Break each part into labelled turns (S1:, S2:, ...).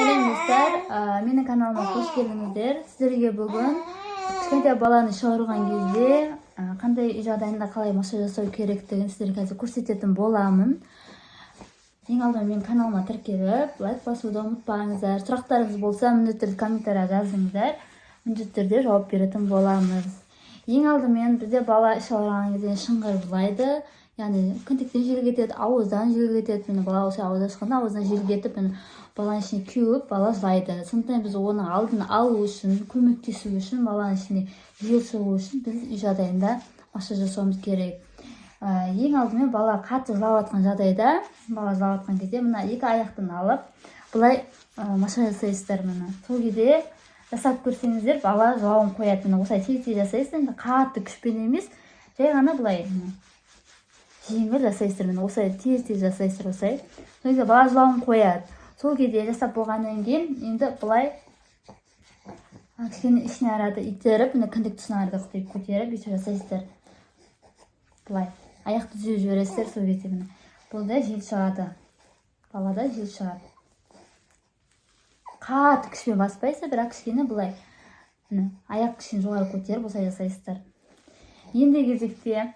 S1: Сәлем достар, менің каналыма қош келдіңіздер. Сіздерге бүгін кішкентай баланы шығарған кезде қандай үй жағдайында қалай массаж жасау керектігін сіздерге қазір көрсететін боламын. Ең алдымен менің каналыма тіркеліп, лайк басуды ұмытпаңыздар. Сұрақтарыңыз болса, міндетті түрде комментария жазыңыздар. Міндетті түрде жауап беретін боламыз. Ең алдымен бізде бала шығарған кезде шыңғыр жылайды. Яғни кіндіктен жел кетеді, ауыздан жел кетеді. Бала осы ауыздан шыққанда ауыздан жел кетіп, баланың ішіне кеуіп, бала жылайды. Сондықтан біз оның алдын алу үшін, көмектесу үшін, баланың ішіне жел шығу үшін біз үй жағдайында массаж жасауымыз керек. Ең алдымен бала қатты жылап жатқан жағдайда, бала жылап жатқан кезде мына екі аяқтан алып, былай массаж жасайсыздар. Сол кезде жасап көрсеңіздер, бала жылауын қояды. Осылай тез-тез жасайсыздар, қатты күшпен емес, жай ғана былай жеңіл жасайсыздар. Осылай тез-тез жасайсыздар, осылай. Сол кезде бала жылауын қояды. Сол кезде жасап болғаннан кейін, енді былай кішкене ішіне арады итеріп, кіндік тұсына арады көтеріп, бүйтіп жасайсыздар. Былай аяқты түзеп жібересіздер. Сол кезде бұлда жел шығады. Балада жел шығады. Қатты күшпен баспайсыздар, бірақ кішкене былай аяқ кішкене жоғары көтеріп, осылай жасайсыздар. Енді кезекте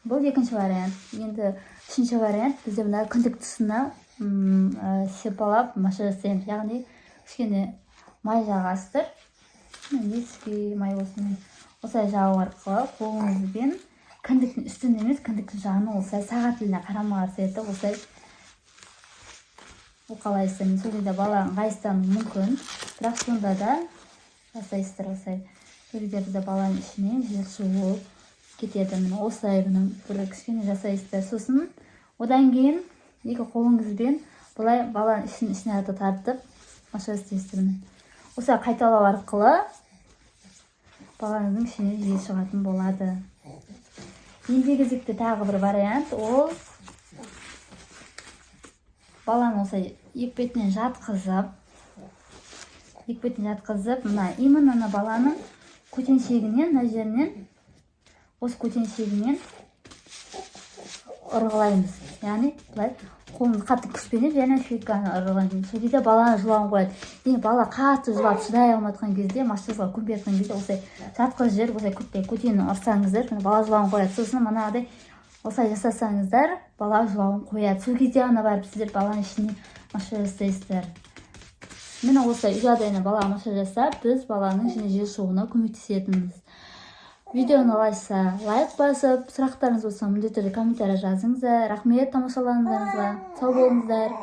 S1: бұл екінші вариант. Енді үшінші вариант бізде мына кіндік тұсына сипалап массаж жасаймыз. Яғни кішкене май жағасыздар. Ескі май болсын. Осылай жағу арқылы қолыңызбен кіндіктің үстін емес, кіндіктің жағын осылай сағат тіліне қарама-қарсы етіп, осылай уқалайсыздар. Сол кезде бала ыңғайсыздануы мүмкін, бірақ сонда да жасайсыздар осылай. Сол кезде бізде баланың ішіне жел шығып кетеді. Осылай бір кішкене жасайсыздар. Сосын одан кейін екі қолыңызбен былай баланың ішіне тартып массаж істейсіздер. Осылай қайталау арқылы балаңыздың ішіне жел шығатын болады. Енді кезекте тағы бір вариант, ол баланы осылай екпетінен жатқызып, мына именно баланың көтеншегінен, мына жерінен, осы көтеншегінен ұрғылаймыз. Яғни былай қолымыз қатты күшпеніп, және шеканы ұрғылаймыз. Сол кезде баланы жылауын қояды. Енді бала қатты жылап шыдай алматқан кезде, массажға көнбей жатқан кезде осылай жатқыз жіберіп, осылай көтенін ұрсаңыздар, бала жылауын қояды. Сосын мынағыдай осылай жасасаңыздар, бала жылауын қояды. Сол кезде ғана барып сіздер баланың ішіне массаж жасайсыздар. Міне осылай үй жағдайына балаға массаж жасап, біз баланың ішіне жел шығуына көмектесетінбіз. Видеоны ұнаса лайк басып, сұрақтарыңыз болса міндетті түрде комментария жазыңыздар. Рахмет тамашалағандарыңызға. Сау болыңыздар.